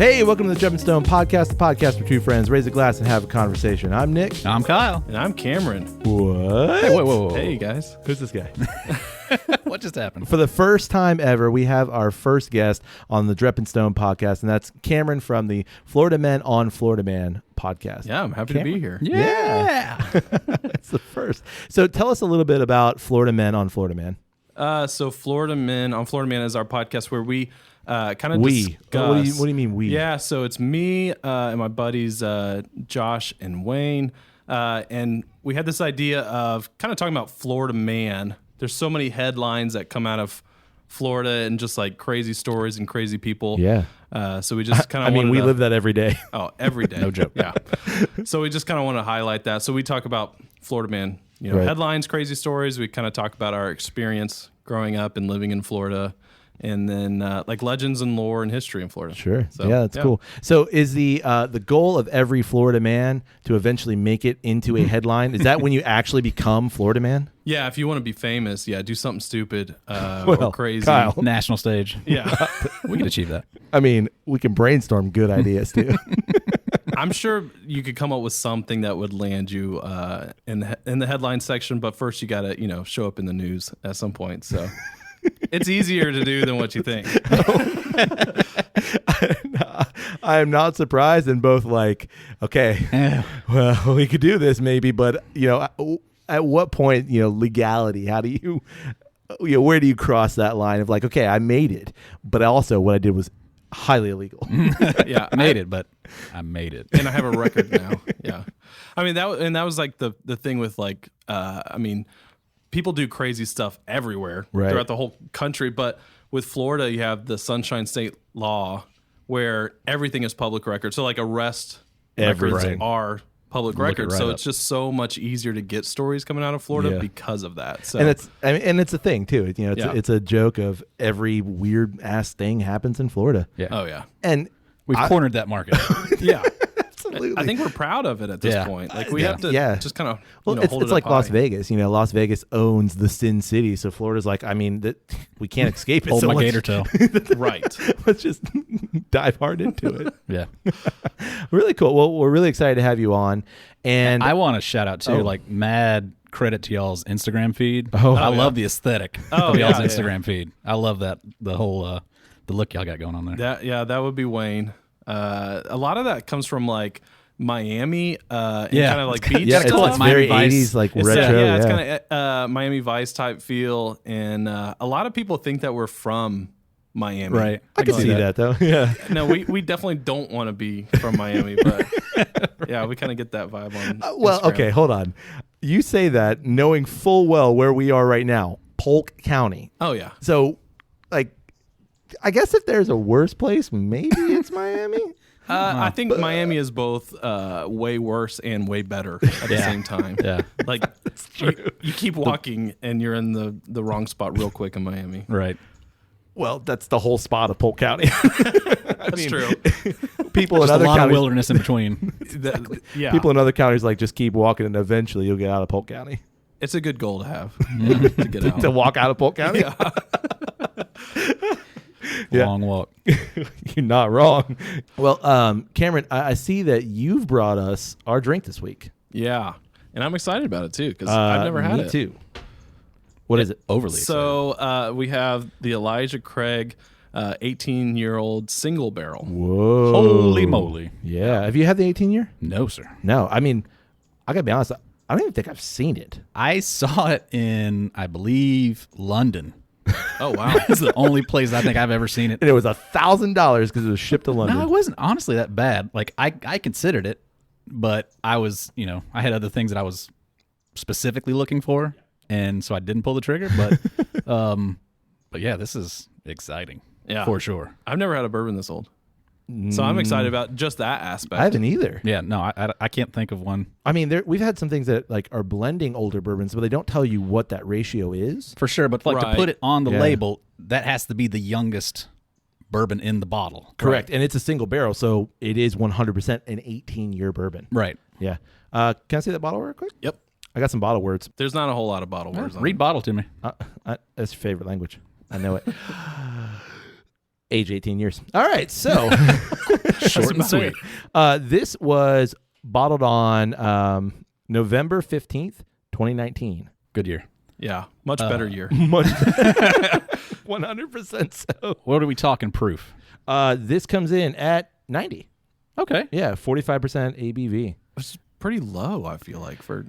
Hey, welcome to the Jumping Stone Podcast, the podcast where two friends raise a glass and have a conversation. I'm Nick. I'm Kyle. And I'm Cameron. What? Hey, whoa. Hey, guys. Who's this guy? What just happened? For the first time ever, we have our first guest on the Jumping Stone Podcast, and that's Cameron from the Florida Men on Florida Man podcast. Yeah, I'm happy to be here. Yeah. It's the first. So tell us a little bit about Florida Men on Florida Man. So Florida Men on Florida Man is our podcast where we kind of We. discuss. What do you mean we? Yeah, so it's me and my buddies Josh and Wayne, and we had this idea of kind of talking about Florida Man. There's so many headlines that come out of Florida and just like crazy stories and crazy people. Yeah. So we just kind of I mean, we live that every day. Oh, every day. No joke. Yeah. So we just kind of want to highlight that. So we talk about Florida Man, Right. headlines, crazy stories. We kind of talk about our experience growing up and living in Florida, and then like legends and lore and history in Florida. Sure. So, yeah, that's cool. So is the goal of every Florida man to eventually make it into a headline? Is that when you actually become Florida Man? Yeah. If you want to be famous, do something stupid Well, or crazy. Kyle. National stage. Yeah. We can achieve that. I mean, we can brainstorm good ideas too. I'm sure you could come up with something that would land you in the headline section, but first you got to, show up in the news at some point. So it's easier to do than what you think. I am not surprised, and both like, okay, well, we could do this maybe, but at what point, legality? How do you, where do you cross that line of like, okay, I made it, but also what I did was highly illegal. Yeah, I made it, but I made it. and I have a record now. Yeah, I mean that was like the thing with like, people do crazy stuff everywhere throughout the whole country, but with Florida, you have the Sunshine State law where everything is public record. So like arrest records are public records. So it's just so much easier to get stories coming out of Florida because of that. So And it's a thing too. It's a joke of every weird ass thing happens in Florida. Yeah. oh yeah, And We've cornered that market. yeah. absolutely. I think we're proud of it at this point. Like we have to just kind of hold it's it like up Las high. Vegas. Las Vegas owns the Sin City, so Florida's like, I mean, we can't escape it. Hold so my let's- gator toe. Right. Let's just dive hard into it. Yeah. Really cool. Well, we're really excited to have you on, and I want to shout out too, like mad credit to y'all's Instagram feed. Oh, I yeah. love the aesthetic Oh, of y'all's yeah, Instagram feed. I love that, the whole the look y'all got going on there. That would be Wayne. A lot of that comes from like Miami, and Yeah. kind of like It's beach yeah, It's it's, called it's Miami very Vice. 80s, like It's retro. it's kind of Miami Vice type feel, and a lot of people think that we're from Miami. Right. I can see that though. Yeah. No, we definitely don't want to be from Miami, but yeah, we kind of get that vibe on. Well, Instagram. okay, hold on. You say that knowing full well where we are right now, Polk County. Oh yeah. So, like, I guess if there's a worse place, maybe it's Miami. I think Miami is both way worse and way better at the same time. Yeah. Like you keep walking and you're in the wrong spot real quick in Miami. Right. Well, that's the whole spot of Polk County. That's true. People in Just a other lot of counties, wilderness in between. Yeah. people in other counties like just keep walking, and eventually you'll get out of Polk County. It's a good goal to have to get out. To walk out of Polk County, Yeah. Long walk. you're not wrong. Well, Cameron, I see that you've brought us our drink this week. Yeah, and I'm excited about it too because I've never had me it. too. What is it? Overly excited. So we have the Elijah Craig 18-year-old single barrel. Whoa! Holy moly. Yeah. Have you had the 18-year? No, sir. No. I mean, I gotta be honest. I don't even think I've seen it. I saw it in, I believe, London. Oh wow! It's the only place I think I've ever seen it. And it was $1,000 because it was shipped to London. No, it wasn't honestly that bad. Like I considered it, but I was, I had other things that I was specifically looking for, and so I didn't pull the trigger. But yeah, this is exciting. Yeah. For sure. I've never had a bourbon this old, so I'm excited about just that aspect. I haven't either. Yeah, no, I can't think of one I mean, we've had some things that like are blending older bourbons, but they don't tell you what that ratio is. for sure. But like Right. to put it on the Yeah. label, that has to be the youngest bourbon in the bottle. Correct. And it's a single barrel, so it is 100% an 18-year bourbon. Right. Yeah. Can I see that bottle real quick? Yep. I got some bottle words. There's not a whole lot of bottle words on Read it. bottle to me. That's your favorite language. I know it. Age 18 years. All right, so Short and sweet. this was bottled on November 15th, 2019. Good year. Yeah, much better year. 100% so. What are we talking proof? This comes in at 90. Okay. Yeah, 45% ABV. It's pretty low, I feel like, for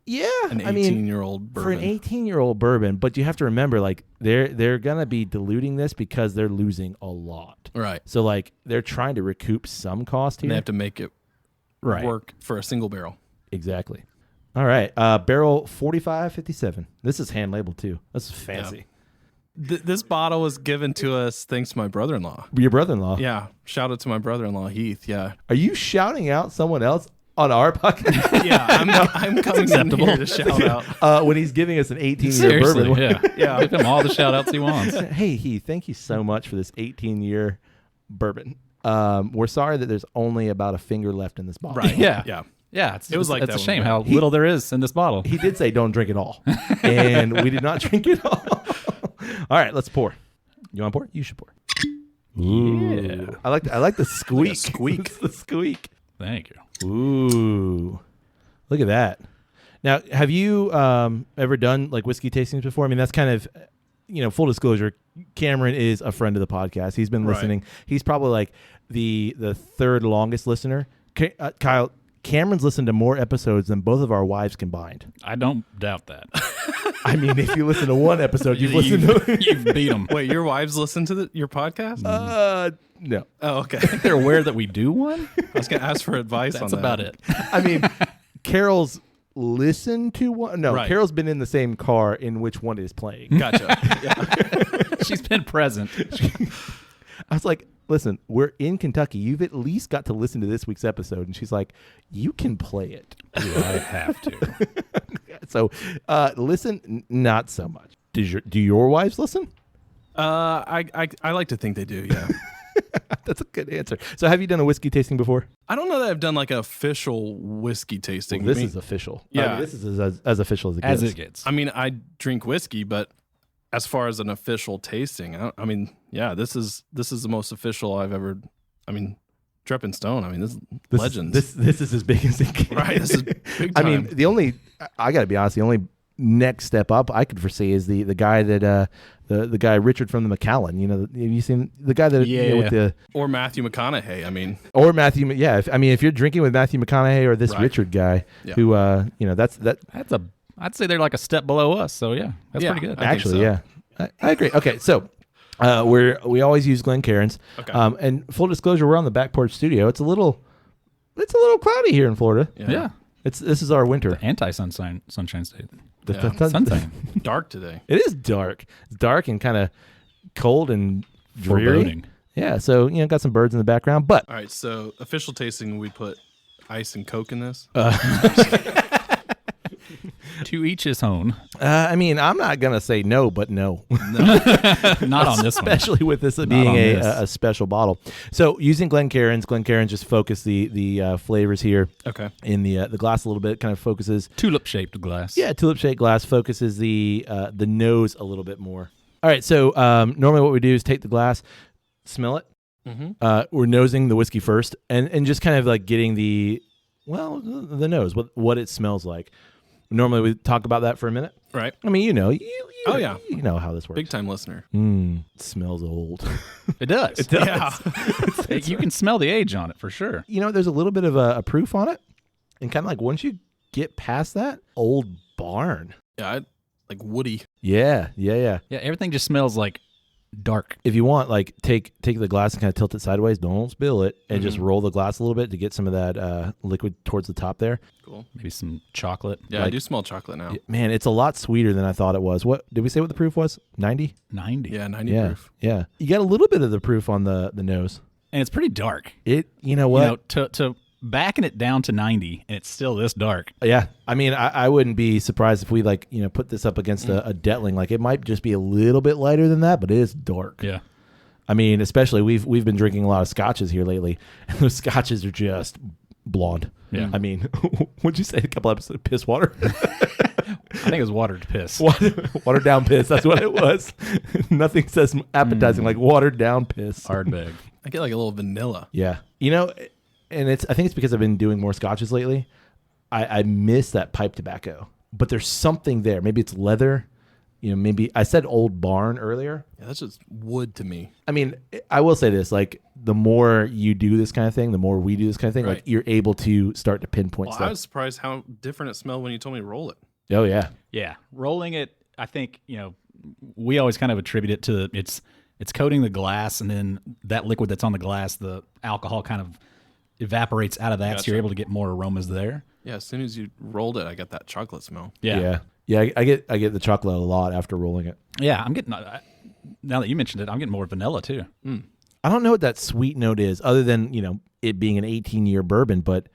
Yeah, an 18-year-old bourbon. For an 18-year-old bourbon, but you have to remember, like, they're gonna be diluting this because they're losing a lot. Right. So, like, they're trying to recoup some cost here. And they have to make it work for a single barrel. Exactly. All right. Barrel 4557. This is hand labeled too. This is fancy. Yeah. This bottle was given to us thanks to my brother-in-law. Your brother-in-law. Yeah. Shout out to my brother-in-law, Heath. Yeah. Are you shouting out someone else on our podcast? Yeah. I'm coming in here to shout out. When he's giving us an 18-year Seriously, bourbon. yeah. Yeah. Give him all the shout outs he wants. Hey, Heath, thank you so much for this 18-year bourbon. We're sorry that there's only about a finger left in this bottle. Right. Yeah. Yeah. Yeah. It's like it's that a shame one. how little there is in this bottle. He did say don't drink it all. And we did not drink it all. All right, let's pour. You want to pour? You should pour. Yeah. I like the squeak. squeak. It's the squeak. Thank you. Ooh. Look at that. Now, have you ever done like whiskey tastings before? I mean, that's kind of, full disclosure, Cameron is a friend of the podcast. He's been listening. He's probably like the third longest listener. Kyle, Cameron's listened to more episodes than both of our wives combined. I don't doubt that. I mean, if you listen to one episode, you've listened to You've beat them. Wait, your wives listen to your podcast? no. Oh, okay. They're aware that we do one? I was going to ask for advice on That's that. about it. I mean, Carol's listened to one. No, Right. Carol's been in the same car in which one is playing. Gotcha. Yeah. She's been present. I was like, listen, we're in Kentucky. You've at least got to listen to this week's episode. And she's like, you can play it. Do I have to? So listen, not so much. Do your wives listen? I like to think they do, yeah. That's a good answer. So have you done a whiskey tasting before? I don't know that I've done like an official whiskey tasting. Well, this is official. Yeah. I mean, this is as official as it gets. As it gets. I mean, I drink whiskey, but as far as an official tasting, this is the most official I've ever. I mean, Dripping Stone. I mean, this is legends. This is as big as it gets. Right. This is big I time. mean, I got to be honest, the only next step up I could foresee is the guy that the guy Richard from the Macallan. Have you seen the guy that with the or Matthew McConaughey. I mean, or Matthew? Yeah, if you're drinking with Matthew McConaughey or this Richard guy, who I'd say they're like a step below us. So yeah, that's pretty good. Actually, so. yeah, I agree. Okay, so we always use Glencairns. Okay. And full disclosure, we're on the back porch studio. It's a little cloudy here in Florida. Yeah. This is our winter. Anti-sunshine state. Sunshine. dark today. It is dark. It's dark and kind of cold and dreary. Foreboding. Yeah, so got some birds in the background, but All right. So official tasting, we put ice and Coke in this. To each his own. I mean, I'm not gonna say no, but no. Not on this one. Especially with this being this. a special bottle. So using Glencairns just focus the flavors here. Okay. In the glass a little bit, kind of focuses. Tulip-shaped glass. Yeah, tulip-shaped glass focuses the nose a little bit more. All right, so normally what we do is take the glass, smell it. Mm-hmm. We're nosing the whiskey first, and just kind of like getting the nose, what it smells like. Normally we talk about that for a minute. Right. I mean, you know how this works. Big time listener. It smells old. It does. It does. Yeah. You can smell the age on it for sure. There's a little bit of a proof on it, and kind of like once you get past that, old barn. Yeah. Like woody. Yeah. Yeah, everything just smells like dark. If you want, like, take the glass and kind of tilt it sideways. Don't spill it, and just roll the glass a little bit to get some of that liquid towards the top there. Cool. Maybe some chocolate. Yeah, I do smell chocolate now. Man, it's a lot sweeter than I thought it was. What did we say? What the proof was? 90. 90. Yeah, 90 Yeah, proof. yeah. You got a little bit of the proof on the nose. And it's pretty dark. You know what? To backing it down to 90 and it's still this dark. Yeah, I mean, I wouldn't be surprised if we put this up against a Detling. Like, it might just be a little bit lighter than that, but it is dark. Yeah. I mean, especially we've been drinking a lot of scotches here lately, and those scotches are just blonde. Yeah. I mean, what'd you say? A couple episodes, piss water. think it was watered piss. Watered down piss. That's what it was. Nothing says appetizing like watered down piss. Ardbeg. I get like a little vanilla. Yeah. You know, and I think it's because I've been doing more scotches lately. I miss that pipe tobacco, but there's something there. Maybe it's leather. You know, maybe I said Old Barn earlier. Yeah, that's just wood to me. I mean, I will say this, like the more you do this kind of thing, the more we do this kind of thing, like you're able to start to pinpoint stuff. I was surprised how different it smelled when you told me to roll it. Oh yeah. Yeah. Rolling it, I think, we always kind of attribute it to it's coating the glass, and then that liquid that's on the glass, the alcohol kind of evaporates out of that, so you're able to get more aromas there. Yeah, as soon as you rolled it, I got that chocolate smell. Yeah. I get the chocolate a lot after rolling it. Yeah, I'm getting now that you mentioned it, I'm getting more vanilla too. I don't know what that sweet note is, other than it being an 18-year bourbon, but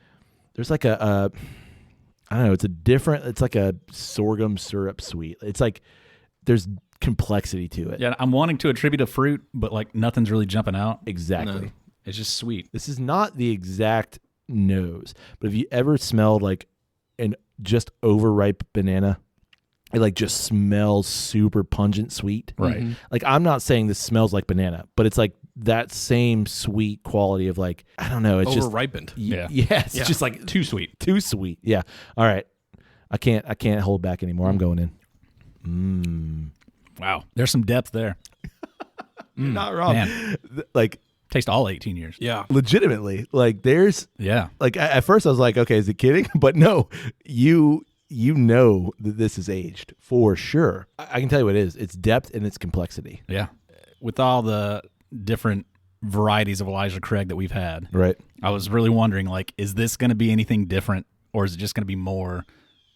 there's like I don't know. It's like a sorghum syrup sweet. It's like there's complexity to it. Yeah, I'm wanting to attribute a fruit, but like nothing's really jumping out. Exactly. No. It's just sweet. This is not the exact nose, but have you ever smelled like an just overripe banana? It like just smells super pungent sweet. Right. Mm-hmm. Like I'm not saying this smells like banana, but it's like that same sweet quality of like, I don't know. It's just overripened. Yeah. It's just like Too sweet. too sweet. Yeah. All right. I can't hold back anymore. I'm going in. Wow. There's some depth there. You're not wrong. Man. Like Taste all 18 years. Yeah. legitimately, like there's Yeah. like at first I was like, okay, is it kidding? But no, you know that this is aged for sure. I can tell you what it is. It's depth and it's complexity. Yeah. With all the different varieties of Elijah Craig that we've had, Right. I was really wondering, like, is this going to be anything different, or is it just going to be more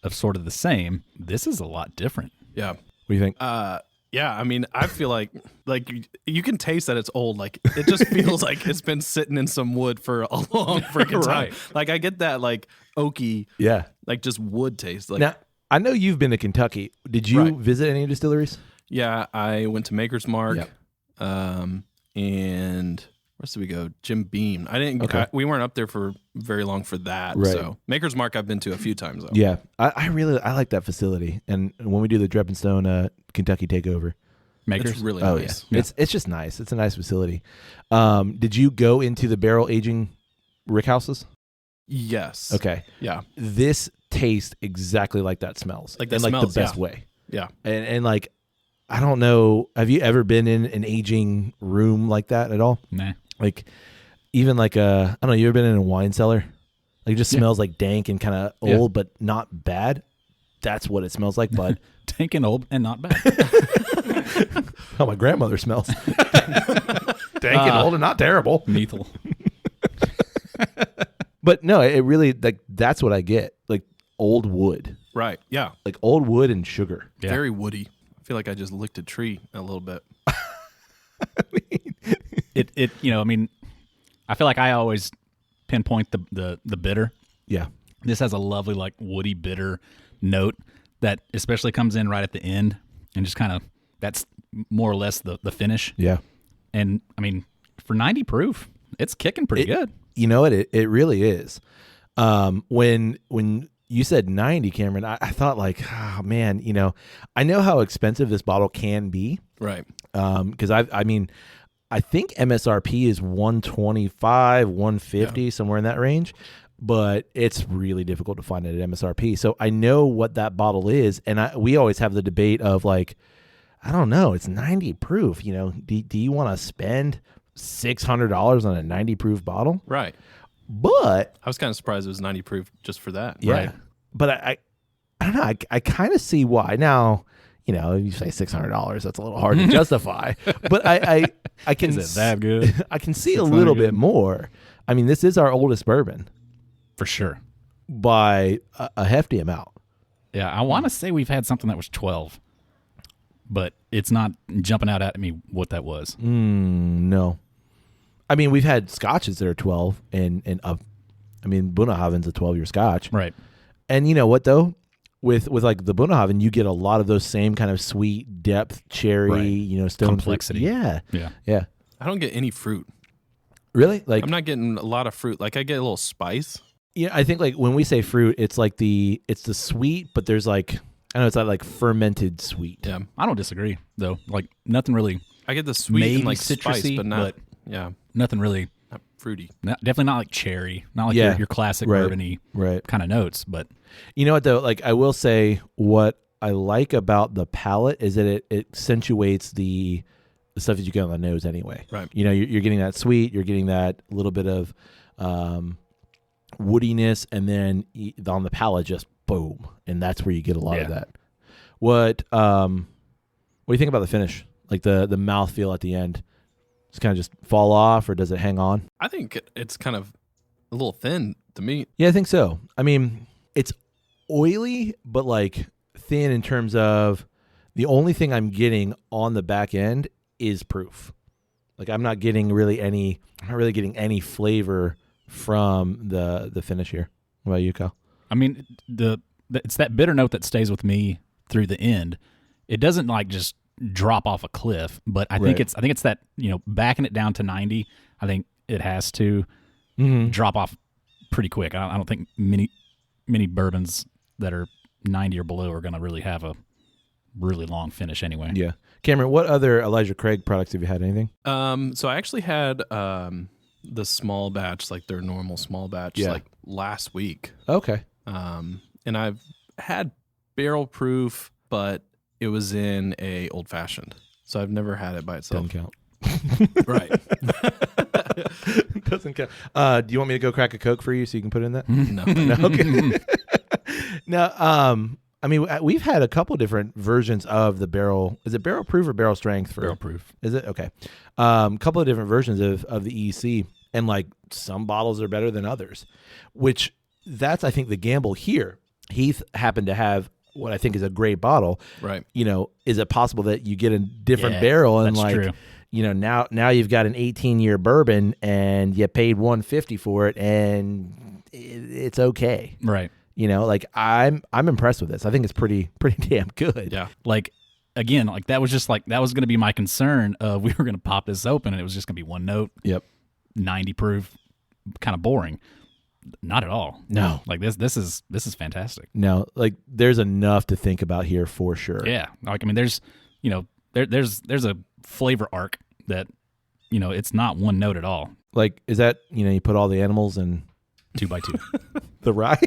of sort of the same? This is a lot different. Yeah. What do you think? Yeah, I mean, I feel like you can taste that it's old. Like it just feels like it's been sitting in some wood for a long freaking time. Right. Like I get that like oaky, Yeah. like just wood taste. Like Now, I know you've been to Kentucky. Did you Right. visit any distilleries? yeah, I went to Maker's Mark, Yep. and where else did we go? Jim Beam. I didn't. Okay. We weren't up there for very long for that. Right. So Maker's Mark I've been to a few times though. Yeah. I like that facility. And when we do the Drep and Stone Kentucky takeover. Makers. It's really Oh nice. yeah. It's just nice. It's a nice facility. Did you go into the barrel aging rick houses? Yes. Okay. Yeah. This tastes exactly like that smells. Like that in like smells, the best yeah. way. Yeah. And like I don't know, have you ever been in an aging room like that at all? Nah. Like even like I don't know, you ever been in a wine cellar? Like it just smells like dank and kind of old, but not bad. That's what it smells like, bud. Dank and old and not bad. How my grandmother smells. Dank and old and not terrible. Neathel. But no, it really like that's what I get. Like old wood. Right. Yeah. Like old wood and sugar. Yeah. Very woody. I feel like I just licked a tree a little bit. It I mean, I feel like I always pinpoint the bitter. Yeah. This has a lovely like woody bitter note that especially comes in right at the end and just kind of that's more or less the finish. Yeah. And I mean, for 90 proof, it's kicking pretty good. You know what? It really is. When you said 90, Cameron, I thought like, oh man, I know how expensive this bottle can be. Right. Because I mean, I think MSRP is 125, 150, somewhere in that range. But it's really difficult to find it at MSRP. So I know what that bottle is, and we always have the debate of like, I don't know, it's 90 proof. Do you want to spend $600 on a 90 proof bottle? Right. But I was kind of surprised it was 90 proof just for that. yeah, Right. but I don't know. I kind of see why now. If you say $600, that's a little hard to justify. But I can Is it that good? I can see a little good? bit more. I mean, this is our oldest bourbon For sure. by a hefty amount. Yeah, I want to say we've had something that was 12, but it's not jumping out at me what that was. No. I mean, we've had scotches that are 12 and I mean, Bunnahaven's a 12-year scotch. Right. And you know what though? With like the Bunnahaven, you get a lot of those same kind of sweet depth, cherry, Right. stone Complexity. fruit. Yeah. Yeah. Yeah. I don't get any fruit. Really? Like I'm not getting a lot of fruit. Like I get a little spice. I think like when we say fruit, it's like it's the sweet, but there's like I know it's like fermented sweet. Yeah. I don't disagree though. Like nothing really. I get the sweet Maybe and like citrusy, spice, but not but nothing really. not fruity. Definitely not like cherry. Not like Yeah. your classic Right. bourbon-y Right. kind of notes. But You know what though? Like I will say, what I like about the palate is that it accentuates the stuff that you get on the nose anyway. Right. You know, you're getting that sweet, you're getting that little bit of woodiness, and then on the palate, just boom, and that's where you get a lot of that. What do you think about the finish? Like the mouthfeel at the end? Does it kind of just fall off, or does it hang on? I think it's kind of a little thin to me. Yeah, I think so. I mean, it's oily, but like thin in terms of the only thing I'm getting on the back end is proof. Like I'm not getting really any flavor from the finish here. What about you, Kyle? I mean, it's that bitter note that stays with me through the end. It doesn't like just drop off a cliff, but I think it's that, backing it down to 90. I think it has to drop off pretty quick. I don't think many bourbons that are 90 or below are going to really have a really long finish anyway. Yeah. Cameron, what other Elijah Craig products have you had? Anything? So I actually had the small batch, like their normal small batch, like last week. Okay. And I've had barrel proof, but it was in a old fashioned, so I've never had it by itself. Doesn't count. Right. Doesn't count. Do you want me to go crack a Coke for you so you can put in that? No. No. Okay. Now, I mean, we've had a couple different versions of the barrel. Is it barrel proof or barrel strength? Barrel proof. Is it? Okay. Couple of different versions of the EC, and like some bottles are better than others, which that's, I think, the gamble here. Heath happened to have what I think is a great bottle. Right. Is it possible that you get a different barrel and that's like, true. Now you've got an 18-year bourbon and you paid $150 for it and it's okay. Right. I'm impressed with this. I think it's pretty damn good. Yeah. Like, again, like that was going to be my concern. We were going to pop this open and it was just going to be one note. Yep. 90 proof, kind of boring. Not at all. No. Like this is fantastic. No, like there's enough to think about here for sure. Yeah. Like, I mean, there's a flavor arc that, it's not one note at all. Like, is that, you put all the animals in 2x2. the rye?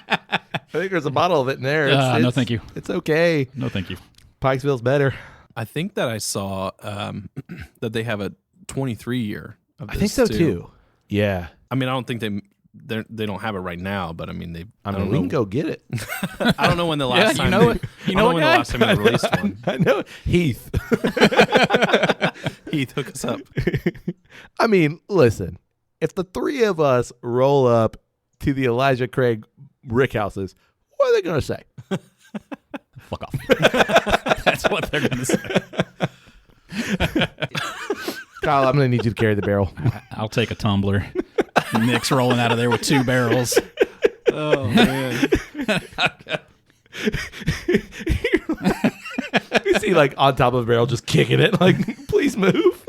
I think there's a bottle of it in there. No, thank you. It's okay. No, thank you. Pikesville's better. I think that I saw that they have a 23-year of this. I think so too. Yeah. I mean, I don't think they don't have it right now, but I mean we can go get it. I don't know when the last time. You know when the last time they released one. I know. Heath. Heath, hook us up. I mean, listen. If the three of us roll up to the Elijah Craig Rick houses, what are they going to say? Fuck off. That's what they're going to say. Kyle, I'm going to need you to carry the barrel. I'll take a tumbler. Nick's rolling out of there with 2 barrels. Oh, man. You see, like, on top of a barrel, just kicking it. Like, please move.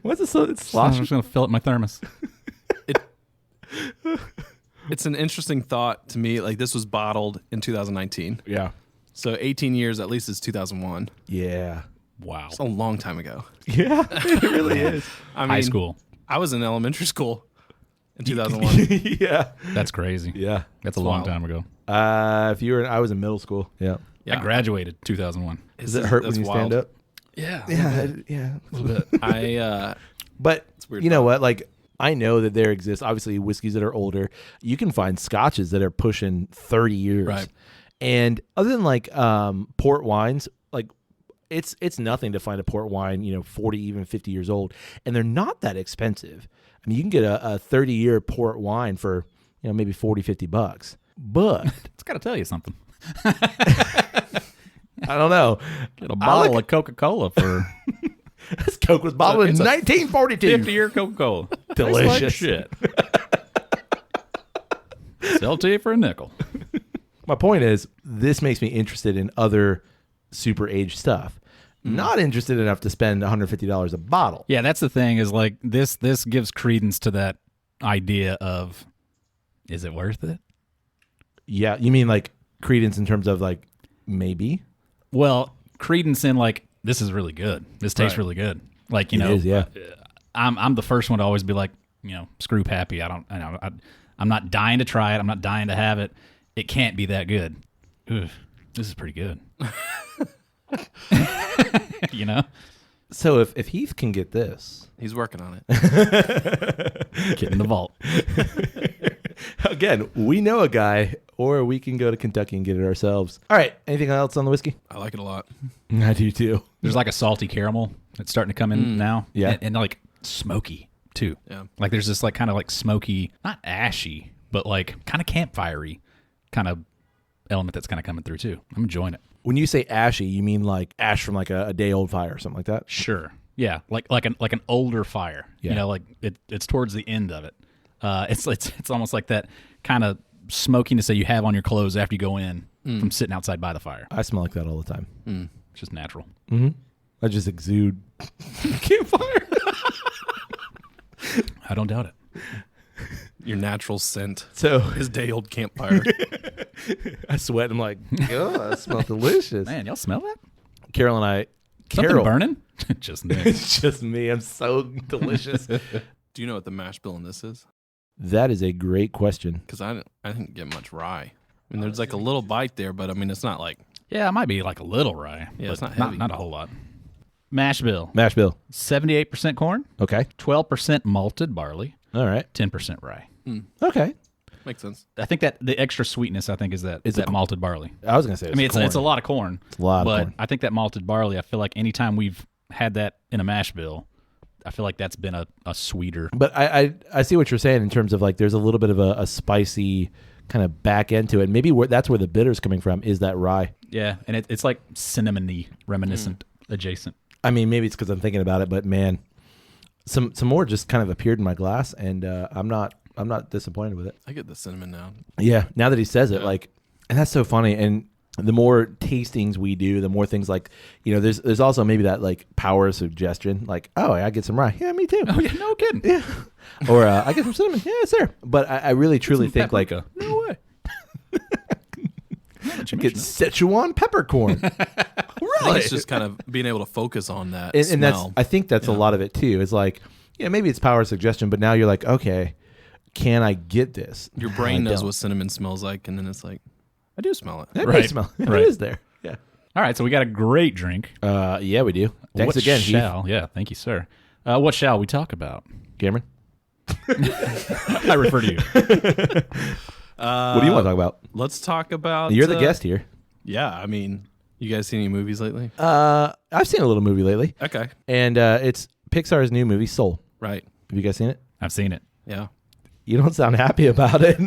What's this? It's I'm sloshing. just going to fill up my thermos. It's an interesting thought to me. Like, this was bottled in 2019. Yeah. So 18 years, at least, is 2001. Yeah. Wow. It's a long time ago. Yeah, it really is. I mean, High school. I was in elementary school in 2001. Yeah. That's crazy. Yeah. That's a long wild. time ago. I was in middle school. Yeah. Yeah. I graduated 2001. Does it hurt when That's you wild. stand up? Yeah. Yeah. A little bit. But weird you know thought. what? Like, I know that there exists obviously whiskeys that are older. You can find scotches that are pushing 30 years. Right. And other than like port wines, like it's nothing to find a port wine, 40, even 50 years old. And they're not that expensive. I mean, you can get a 30-year port wine for, maybe $40-50. But It's got to tell you something. I don't know. Get a bottle of Coca-Cola for This Coke was bottled in It's a 1942. 50-year Coca-Cola. Delicious. Tastes like shit. Sell to you for a nickel. My point is, this makes me interested in other super aged stuff. Not interested enough to spend $150 a bottle. Yeah, that's the thing is like this gives credence to that idea of, is it worth it? Yeah, you mean like credence in terms of like Maybe. Well, credence in like, this is really good. This tastes really good. Like, you know, is, yeah. I'm the first one to always be like, you know, screw Pappy. I'm not dying to try it. I'm not dying to have it. It can't be that good. Ugh, this is pretty good. You know? So if Heath can get this. He's working on it. Get in the vault. Again, we know a guy, or we can go to Kentucky and get it ourselves. All right. Anything else on the whiskey? I like it a lot. I do too. There's like a salty caramel that's starting to come in now. Yeah. And like smoky too. Yeah. Like there's this like kind of like smoky, not ashy, but like kind of campfirey kind of element that's kind of coming through too. I'm enjoying it. When you say ashy, you mean like ash from like a day old fire or something like that? Sure. Yeah. Like an older fire. Yeah. You know, like it's towards the end of it. It's almost like that kind of smokiness that you have on your clothes after you go in from sitting outside by the fire. I smell like that all the time. It's just natural. Mm-hmm. I just exude campfire. I don't doubt it. Your natural scent. So His day-old campfire. I sweat. I'm like, oh, that smells delicious. Man, y'all smell that? Carol and I. Something Carol, burning? Just me. It's just me. I'm so delicious. Do you know what the mash bill in this is? That is a great question. Because I didn't get much rye. I mean, there's like a little bite there, but I mean, it's not like... Yeah, it might be like a little rye. Yeah, but it's not heavy. Not a whole lot. Mash bill. Mash bill. 78% corn, Okay. 12% malted barley, All right. 10% rye. Okay. Makes sense. I think that the extra sweetness, I think, is that malted barley. I was gonna say. I mean, it's a lot of corn. It's a lot of but corn. I think that malted barley, I feel like anytime we've had that in a mash bill, I feel like that's been a sweeter. But I see what you're saying in terms of like there's a little bit of a spicy kind of back end to it. Maybe that's where the bitter's coming from is that rye. Yeah, and it's like cinnamony, reminiscent, adjacent. I mean, maybe it's because I'm thinking about it, but man, some more just kind of appeared in my glass, and I'm not disappointed with it. I get the cinnamon now. Yeah, now that he says it, like, and that's so funny. And the more tastings we do, the more things like, you know, there's also maybe that like power of suggestion, like, oh, I get some rye. Yeah, me too. Oh yeah, no kidding. Yeah. Or I get some cinnamon. Yeah, it's there. But I really truly think paprika. like, no way. Get Szechuan peppercorn. I think it's just kind of being able to focus on that and that's smell. I think that's a lot of it too. It's like, yeah, maybe it's power of suggestion, but now you're like, okay, can I get this? Your brain I knows don't. what cinnamon smells like, and then it's like, I do smell it. It Right. may smell. Right. It is there. Yeah. All right, so we got a great drink. Yeah, we do. Thanks What again, Heath. yeah, thank you, sir. What shall we talk about? Cameron. I refer to you. What do you want to talk about? Let's talk about... You're the guest here. Yeah, I mean, you guys seen any movies lately? I've seen a little movie lately, Okay. and it's Pixar's new movie, Soul. Right. Have you guys seen it? I've seen it. Yeah. You don't sound happy about it.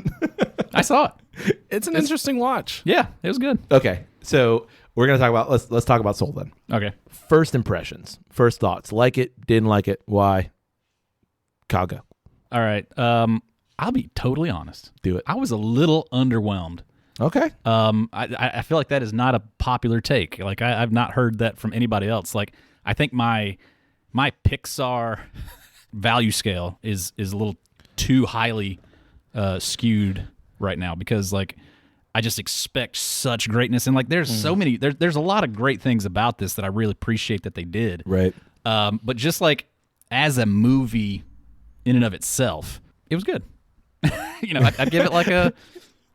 I saw it. It's an interesting watch. Yeah, it was good. Okay, so we're gonna talk about let's talk about Soul then. Okay. First impressions, first thoughts. Like it, didn't like it. Why? Kaga, All right. I'll be totally honest. do it. I was a little underwhelmed. Okay. I feel like that is not a popular take. Like I've not heard that from anybody else. Like I think my Pixar value scale is a little too highly skewed right now because like I just expect such greatness and like there's so many there's a lot of great things about this that I really appreciate that they did. Right. But just like as a movie in and of itself, it was good. You know, I'd give it like a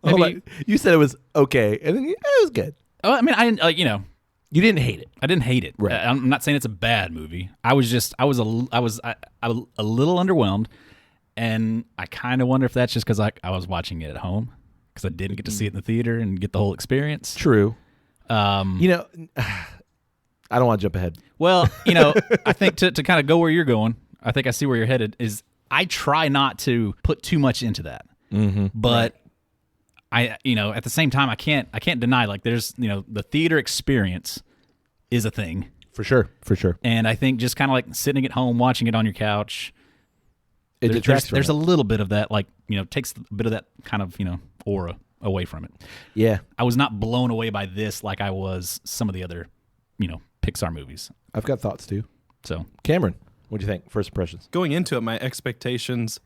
maybe. Hold on. You said it was okay, and then it was good. Oh, I mean, I you know, You didn't hate it. I didn't hate it. Right. I'm not saying it's a bad movie. I was a little underwhelmed, and I kind of wonder if that's just because I was watching it at home because I didn't get to see it in the theater and get the whole experience. True. You know, I don't want to jump ahead. Well, you know, I think to kind of go where you're going, I think I see where you're headed. Is I try not to put too much into that, but I, you know, at the same time, I can't deny like there's, you know, the theater experience is a thing For sure. and I think just kind of like sitting at home watching it on your couch, It detracts there's from a little bit of that, like, you know, takes a bit of that kind of, you know, aura away from it. Yeah. I was not blown away by this like I was some of the other, you know, Pixar movies. I've got thoughts too. So Cameron, what do you think? First impressions. Going into it, my expectations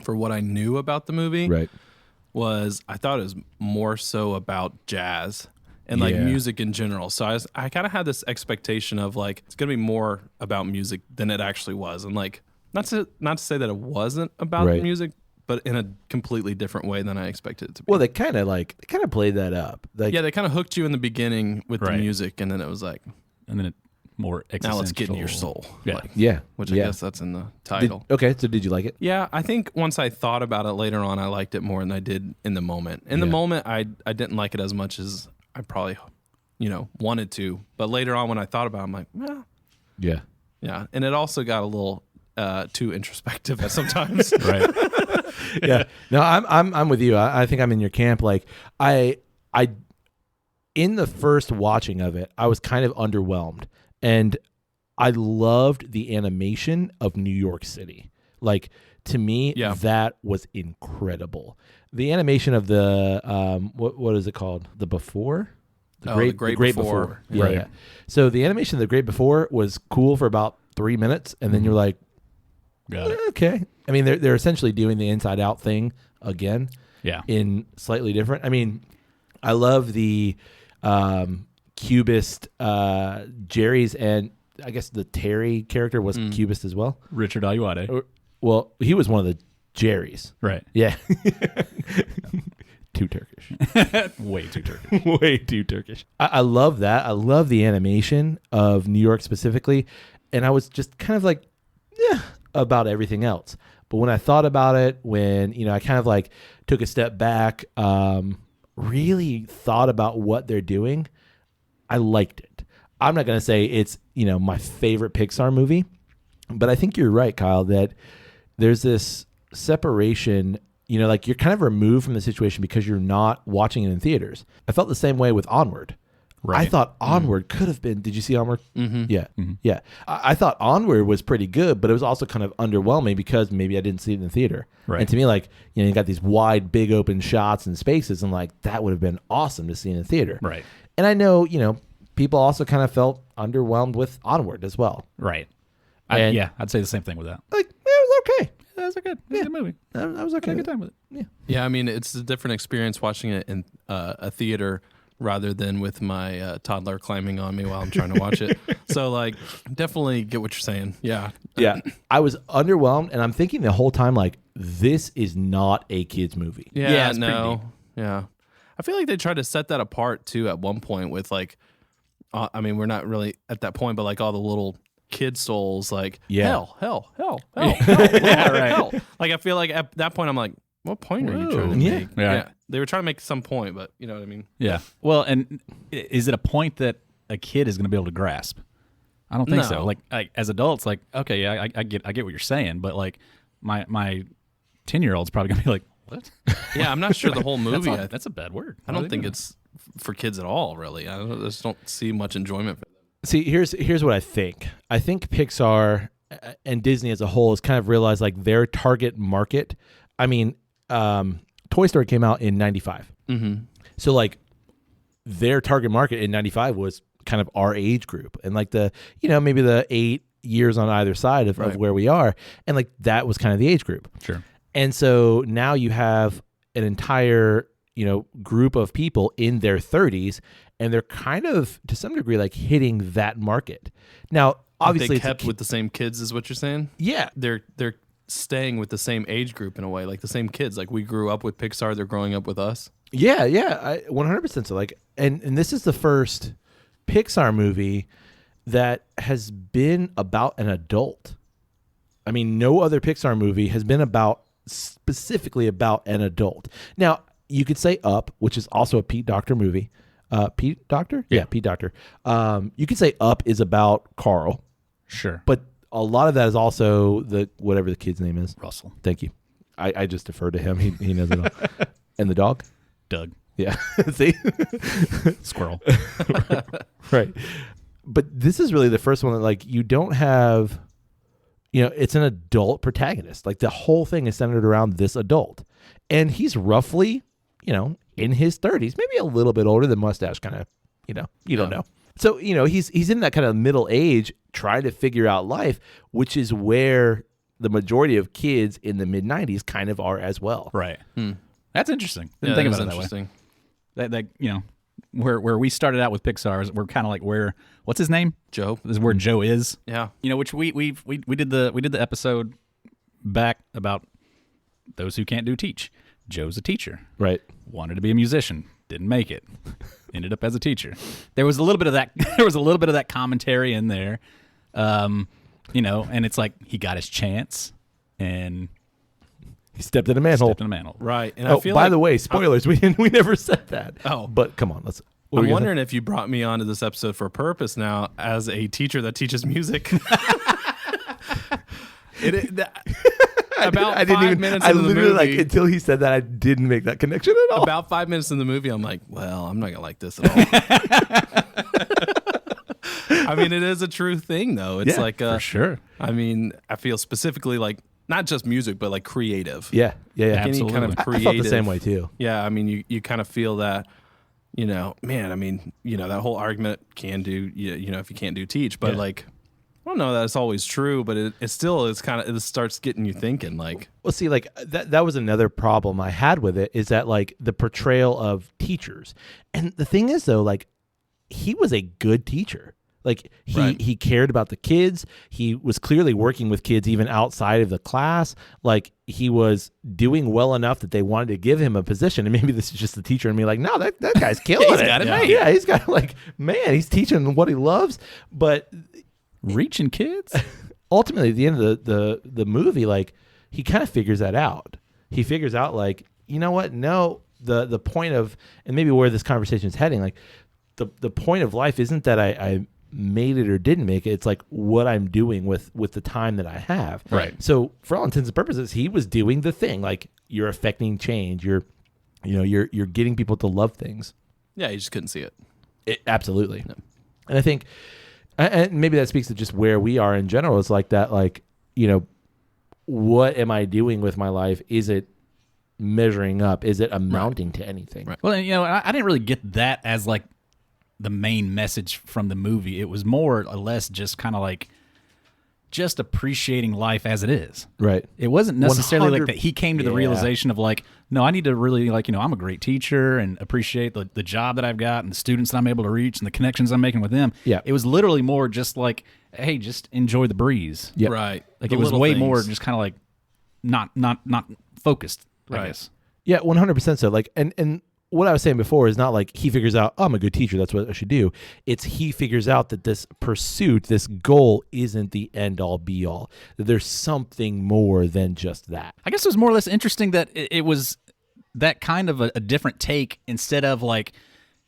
for what I knew about the movie Right. was I thought it was more so about jazz and like music in general. So I kind of had this expectation of like it's gonna be more about music than it actually was, and like not to say that it wasn't about music, but in a completely different way than I expected it to be. Well, they kind of played that up. Like, yeah, they kind of hooked you in the beginning with the music, and then it was like, and then it more existential. Now let's get into your soul. Yeah, like, which I guess that's in the title. So did you like it? Yeah, I think once I thought about it later on, I liked it more than I did in the moment. In the moment, I didn't like it as much as I probably, wanted to. But later on, when I thought about it, I'm like, well, yeah. And it also got a little too introspective at sometimes. Right. Yeah. No, I'm with you. I think I'm in your camp. Like I in the first watching of it, I was kind of underwhelmed. And I loved the animation of New York City. Like, to me, that was incredible. The animation of the, what is it called? The Before? The Great Before. Yeah. So the animation of The Great Before was cool for about 3 minutes. And then you're like, got it. Okay. I mean, they're essentially doing the Inside Out thing again. Yeah. In slightly different. I mean, I love the... Cubist Jerry's, and I guess the Terry character was Cubist as well. Richard Ayoade. Well, he was one of the Jerrys. Right. Yeah. Too Turkish. Way too Turkish. Way too Turkish. I love that. I love the animation of New York specifically, and I was just kind of like, about everything else. But when I thought about it, when, I kind of like took a step back, really thought about what they're doing, I liked it. I'm not going to say it's, my favorite Pixar movie, but I think you're right, Kyle, that there's this separation, like you're kind of removed from the situation because you're not watching it in theaters. I felt the same way with Onward. Right. I thought Onward could have been, did you see Onward? Mm-hmm. Yeah. Mm-hmm. Yeah. I thought Onward was pretty good, but it was also kind of underwhelming because maybe I didn't see it in the theater. Right. And to me, like, you got these wide, big open shots and spaces, and like, that would have been awesome to see in the theater. Right. And I know, people also kind of felt underwhelmed with Onward as well. Right. I'd say the same thing with that. Like, it was okay. That was a good movie. I was okay. I had a good time with it. Yeah. I mean, it's a different experience watching it in a theater rather than with my toddler climbing on me while I'm trying to watch it. So, like, definitely get what you're saying. Yeah. Yeah. I was underwhelmed, and I'm thinking the whole time, like, this is not a kid's movie. Yeah, no. Yeah. I feel like they tried to set that apart, too, at one point with, like, I mean, we're not really at that point, but, like, all the little kid souls, like, hell. Yeah, right. Hell. Like, I feel like at that point, I'm like, what point are you trying to make? Yeah. They were trying to make some point, but you know what I mean? Yeah. Well, and is it a point that a kid is going to be able to grasp? I don't think so. Like, as adults, like, okay, yeah, I get what you're saying, but like my 10-year-old's probably going to be like, what? Yeah, I'm not sure the whole movie. That's a bad word. I don't think it's for kids at all, really. I just don't see much enjoyment for them. See, here's what I think. I think Pixar and Disney as a whole has kind of realized like their target market. I mean, Toy Story came out in 95. Mm-hmm. So like their target market in 95 was kind of our age group and like maybe the 8 years on either side of where we are. And like that was kind of the age group. Sure. And so now you have an entire, group of people in their 30s, and they're kind of to some degree like hitting that market. Now, obviously they kept with the same kids is what you're saying? Yeah. They're staying with the same age group in a way, like the same kids. Like we grew up with Pixar, they're growing up with us. Yeah, 100%. So like, and this is the first Pixar movie that has been about an adult. I mean, no other Pixar movie has been specifically about an adult. Now, you could say Up, which is also a Pete Docter movie. Pete Docter? Yeah, Pete Docter. You could say Up is about Carl. Sure. But a lot of that is also whatever the kid's name is. Russell. Thank you. I just defer to him. He knows it all. And the dog? Doug. Yeah. See? Squirrel. Right. But this is really the first one that like you don't have, it's an adult protagonist. Like the whole thing is centered around this adult. And he's roughly, in his 30s, maybe a little bit older than Mustache kind of, you don't know. So, he's in that kind of middle age trying to figure out life, which is where the majority of kids in the mid-90s kind of are as well. Right. That's interesting. Didn't think about it that way. That where we started out with Pixar is we're kind of like what's his name? Joe. This is where Joe is. Yeah. Which we did the episode back about those who can't do teach. Joe's a teacher. Right. Wanted to be a musician. Didn't make it. Ended up as a teacher. There was a little bit of that. There was a little bit of that commentary in there, and it's like he got his chance, and he stepped in a manhole. Right. And I feel by the way, spoilers. We never said that. Oh, but come on, I'm wondering if you brought me onto this episode for a purpose now as a teacher that teaches music. About 5 minutes into the movie, until he said that, I didn't make that connection at all. About 5 minutes in the movie, I'm like, well, I'm not gonna like this at all. I mean, it is a true thing, though. It's for sure. I mean, I feel specifically like not just music, but like creative. Yeah, Absolutely. Any kind of creative. I felt the same way too. Yeah, I mean, you kind of feel that. Man, I mean, that whole argument can do, if you can't do teach, but like. I don't know that it's always true, but it still is kind of, it starts getting you thinking like. Well, see, like that was another problem I had with it is that like the portrayal of teachers. And the thing is though, like he was a good teacher. Like he cared about the kids. He was clearly working with kids even outside of the class. Like he was doing well enough that they wanted to give him a position. And maybe this is just the teacher and me like, no, that guy's killing he's it. Got it made. Yeah, he's got he's teaching what he loves. But reaching kids. Ultimately, at the end of the movie, like he kind of figures that out. He figures out like, you know what? No, the point of, and maybe where this conversation is heading, like the point of life isn't that I made it or didn't make it. It's like what I'm doing with the time that I have. Right. So for all intents and purposes, he was doing the thing. Like you're affecting change. You're getting people to love things. Yeah, you just couldn't see it. Absolutely. No. And I think. And maybe that speaks to just where we are in general. It's like that, like, what am I doing with my life? Is it measuring up? Is it amounting to anything? Right. Well, I didn't really get that as like the main message from the movie. It was more or less just kind of like just appreciating life as it is. Right. It wasn't necessarily like that he came to the realization of like, no, I need to really like, I'm a great teacher and appreciate the job that I've got and the students that I'm able to reach and the connections I'm making with them. Yeah. It was literally more just like, hey, just enjoy the breeze. Yep. Right. Like it was way more just kind of like not focused, right. I guess. Yeah, 100% so. Like, and what I was saying before is not like he figures out, oh, I'm a good teacher, that's what I should do. It's he figures out that this pursuit, this goal isn't the end all be all. That there's something more than just that. I guess it was more or less interesting that it was that kind of a different take instead of like,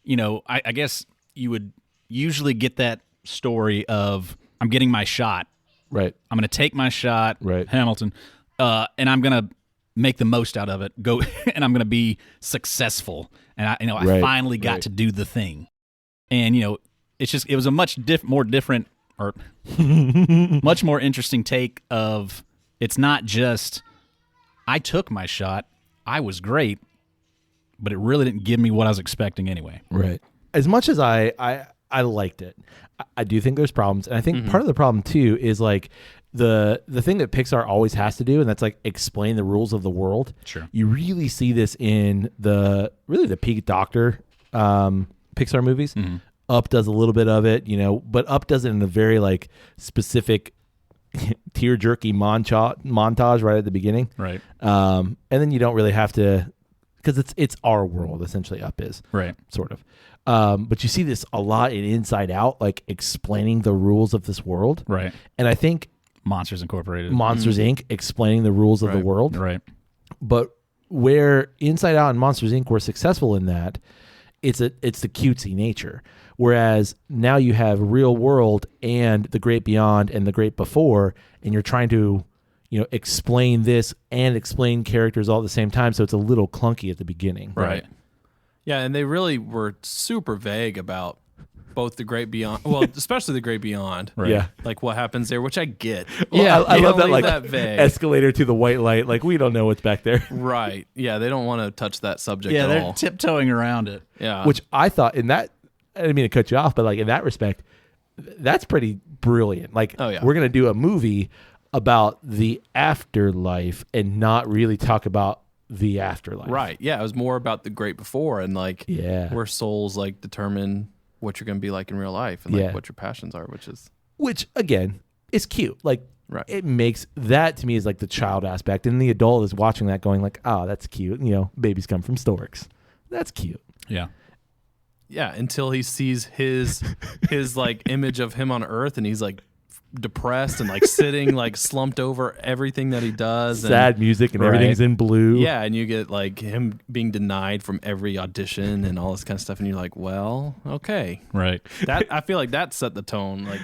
I guess you would usually get that story of I'm getting my shot. Right. I'm going to take my shot, right. Hamilton, and I'm going to make the most out of it. Go and I'm going to be successful. And I finally got to do the thing. And it was a much more different or much more interesting take of it's not just I took my shot, I was great, but it really didn't give me what I was expecting anyway. Right. As much as I liked it, I do think there's problems, and I think part of the problem too is like the thing that Pixar always has to do, and that's like explain the rules of the world. Sure. You really see this in the Pete Doctor Pixar movies. Mm-hmm. Up does a little bit of it, but Up does it in a very like specific tear-jerky montage right at the beginning. Right. And then you don't really have to, because it's our world essentially. Up is right, sort of. But you see this a lot in Inside Out, like explaining the rules of this world. Right. And I think Monsters Incorporated, Monsters Inc. explaining the rules of the world. Right. But where Inside Out and Monsters Inc. were successful in that, it's the cutesy nature. Whereas now you have real world and the great beyond and the great before, and you're trying to, explain this and explain characters all at the same time. So it's a little clunky at the beginning. Right. Yeah, and they really were super vague about both the great beyond, well, especially the great beyond. Right. Yeah. Like what happens there, which I get. Well, yeah, I love that, like, that vague. Escalator to the white light. Like, we don't know what's back there. Right. Yeah, they don't want to touch that subject at all. Yeah, they're tiptoeing around it. Yeah. Which I thought in that, I didn't mean to cut you off, but like in that respect, that's pretty brilliant. Like, we're going to do a movie about the afterlife and not really talk about the afterlife. Right. Yeah. It was more about the great before and like Yeah. where souls like determine what you're going to be like in real life and like what your passions are, which again is cute. Like right. It makes that to me is like the child aspect, and the adult is watching that going like, oh, that's cute. You know, babies come from storks. That's cute. Yeah. Yeah. Until he sees his like image of him on Earth and he's like depressed and like sitting like slumped over everything that he does. Sad music and everything's in blue. Yeah. And you get like him being denied from every audition and all this kind of stuff. And you're like, well, okay. Right. That I feel like that set the tone. Like,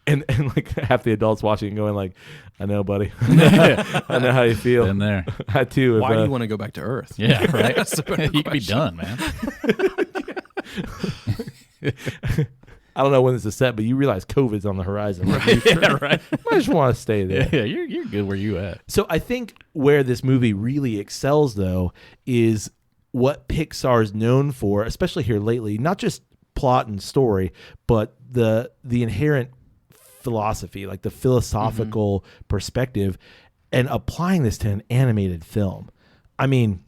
And like half the adults watching and going like, I know, buddy. I know how you feel. Been there. I too. Why do you want to go back to Earth? Yeah, right. That's a better You could be question. done, man. I don't know when this is set, but you realize COVID's on the horizon. Like, Yeah, right. I just want to stay there. Yeah, you're good where you at. So I think where this movie really excels, though, is what Pixar's known for, especially here lately. Not just plot and story, but the inherent philosophy, like the philosophical perspective, and applying this to an animated film. I mean,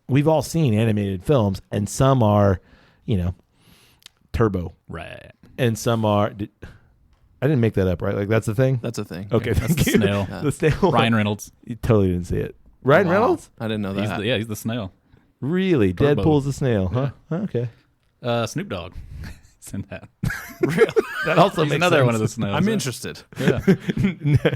we've all seen animated films, and some are, you know, turbo, Right. and some are. I didn't make that up, right? Like that's the thing. That's a thing. Okay, That's thank the you. snail. The snail. Ryan Reynolds. You totally didn't see it. Ryan Wow. Reynolds? I didn't know that. He's the snail. Really? Turbo. Deadpool's the snail, huh? Okay. Snoop Dogg. It's in that. That also He's makes another sense. one of the snails. I'm yeah. interested. Yeah.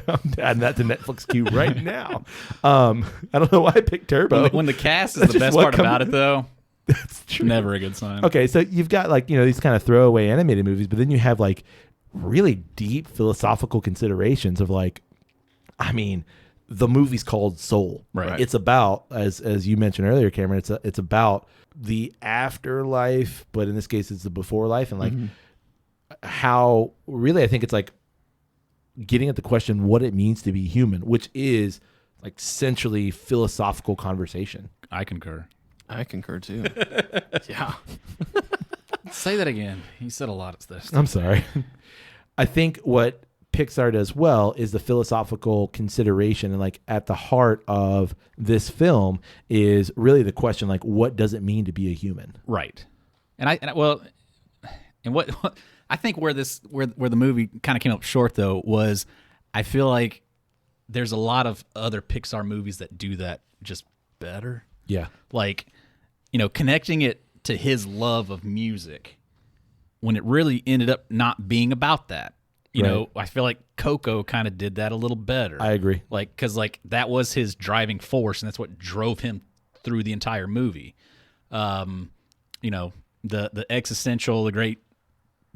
I'm adding that to Netflix queue right now. I don't know why I picked Turbo. When the cast is That's the just best what part about comes- it, though, That's true. never a good sign. Okay, so you've got like, you know, these kind of throwaway animated movies, but then you have like really deep philosophical considerations of like, I mean, the movie's called Soul. Right. It's about, as you mentioned earlier, Cameron, it's about the afterlife, but in this case it's the before life, and like how really I think it's like getting at the question what it means to be human, which is like centrally philosophical conversation. I concur. I concur too. Yeah. Say that again. He said a lot of this. I'm sorry. I think what Pixar does well is the philosophical consideration, and like at the heart of this film is really the question, like, what does it mean to be a human? Right. And what I think where the movie kind of came up short though was I feel like there's a lot of other Pixar movies that do that just better. Yeah. Like, you know, connecting it to his love of music when it really ended up not being about that. You know, I feel like Coco kind of did that a little better. I agree. Like, because like that was his driving force, and that's what drove him through the entire movie. You know, the existential, the great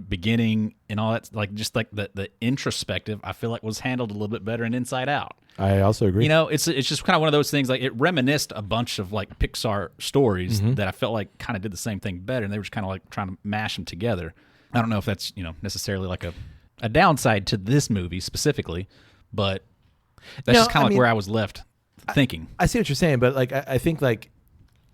beginning, and all that. Like, just like the introspective, I feel like was handled a little bit better in Inside Out. I also agree. You know, it's just kind of one of those things. Like, it reminisced a bunch of like Pixar stories that I felt like kind of did the same thing better, and they were just kind of like trying to mash them together. I don't know if that's, you know, necessarily like a downside to this movie specifically, but that's No, just kind I of like mean, where I was left thinking. I see what you're saying, but like I think like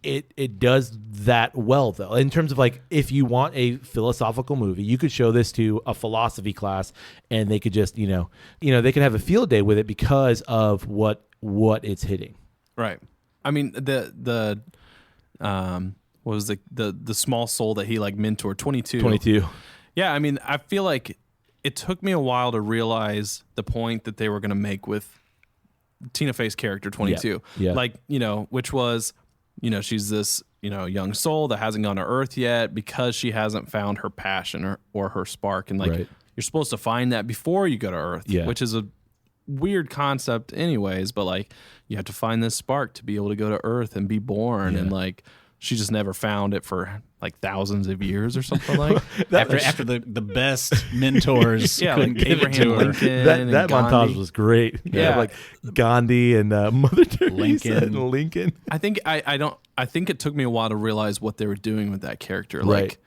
it does that well though. In terms of like, if you want a philosophical movie, you could show this to a philosophy class and they could just, you know, they could have a field day with it because of what it's hitting. Right. I mean, the what was the small soul that he like mentored, 22. Yeah, I mean, I feel like it took me a while to realize the point that they were going to make with Tina Fey's character, 22. Yeah. Like, you know, which was, you know, she's this, you know, young soul that hasn't gone to Earth yet because she hasn't found her passion or her spark. And like, Right. you're supposed to find that before you go to Earth, which is a weird concept anyways, but like, you have to find this spark to be able to go to Earth and be born. And like, she just never found it for like thousands of years or something like after the best mentors yeah, couldn't like give it Abraham to her. Lincoln. That and montage Gandhi. was great. Yeah. Like Gandhi and Mother Teresa Lincoln. and Lincoln. I think I think it took me a while to realize what they were doing with that character. Right. Like,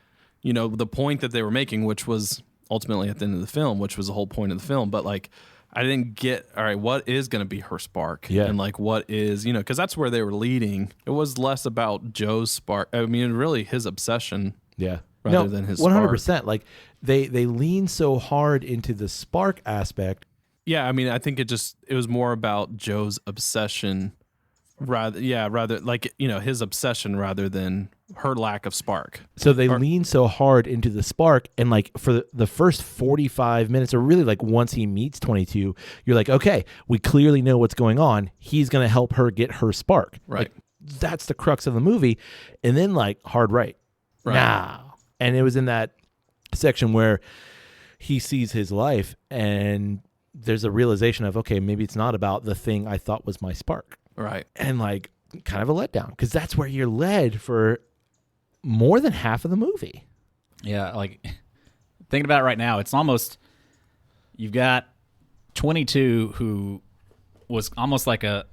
you know, the point that they were making, which was ultimately at the end of the film, which was the whole point of the film. But like, I didn't get, all right, what is going to be her spark? Yeah. And like, what is, you know, because that's where they were leading. It was less about Joe's spark. I mean, really his obsession. Yeah. Rather than his 100%. Like they lean so hard into the spark aspect. Yeah. I mean, I think it was more about Joe's obsession rather like, you know, his obsession rather than her lack of spark. So they lean so hard into the spark, and like for the first 45 minutes, or really like once he meets 22, you're like, okay, we clearly know what's going on. He's going to help her get her spark. Right. Like, that's the crux of the movie. And then like hard right. Now. And it was in that section where he sees his life and there's a realization of, okay, maybe it's not about the thing I thought was my spark. Right. And like kind of a letdown, because that's where you're led for more than half of the movie. Yeah, like thinking about it right now, it's almost, you've got 22 who was almost like a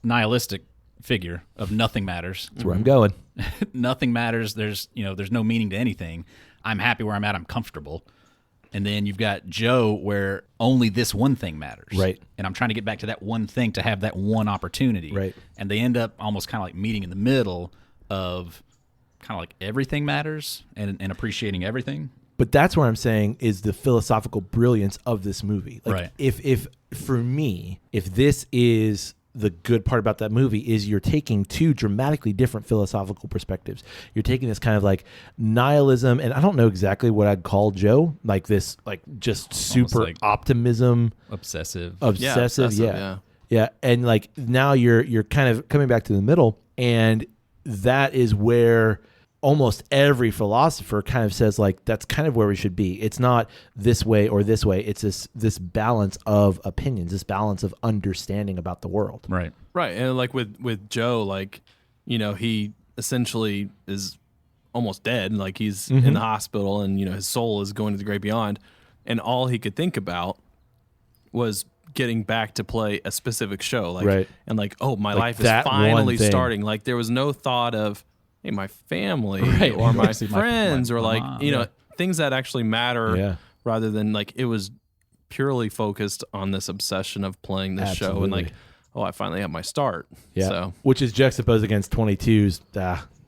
nihilistic figure of nothing matters. That's where I'm going. Nothing matters. There's no meaning to anything. I'm happy where I'm at. I'm comfortable. And then you've got Joe, where only this one thing matters. Right. And I'm trying to get back to that one thing, to have that one opportunity. Right. And they end up almost kind of like meeting in the middle of kind of like everything matters and appreciating everything. But that's where I'm saying is the philosophical brilliance of this movie. Like, right. If for me, if this is the good part about that movie, is you're taking two dramatically different philosophical perspectives. You're taking this kind of like nihilism, and I don't know exactly what I'd call Joe, like this, like just super like optimism, obsessive. Yeah. And like now you're kind of coming back to the middle, and that is where almost every philosopher kind of says, like, that's kind of where we should be. It's not this way or this way. It's this balance of opinions, this balance of understanding about the world. Right. Right. And like with Joe, like, you know, he essentially is almost dead. Like he's in the hospital, and, you know, his soul is going to the great beyond. And all he could think about was getting back to play a specific show. Like, right. And like, oh, my like life is finally starting. Like there was no thought of, hey, my family or my friends or like, you know, things that actually matter rather than like, it was purely focused on this obsession of playing this show and like, oh, I finally have my start. Yeah. So, which is juxtaposed against 22's,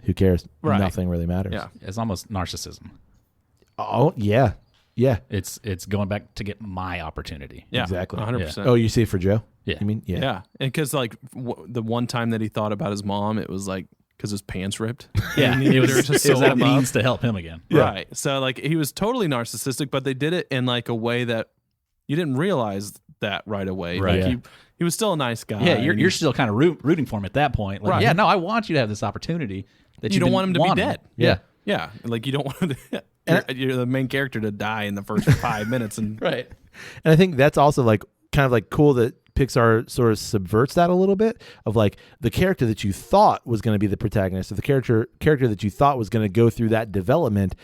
who cares? Right. Nothing really matters. Yeah. It's almost narcissism. Oh, yeah. Yeah. It's going back to get my opportunity. Yeah. Exactly. 100%. Oh, you see it for Joe? Yeah. You mean? Yeah. Yeah. And because like the one time that he thought about his mom, it was like, because his pants ripped. Yeah, it was that means to help him again. Yeah. Right. So like he was totally narcissistic, but they did it in like a way that you didn't realize that right away. Right. Like he was still a nice guy. Yeah, you're still kind of rooting for him at that point. Like, right. Yeah, no, I want you to have this opportunity that you don't want him to be wanting. dead. Yeah. Yeah. Like you don't want you're the main character to die in the first 5 minutes. And right. And I think that's also like kind of like cool that Pixar sort of subverts that a little bit, of like the character that you thought was going to be the protagonist, or the character that you thought was going to go through that development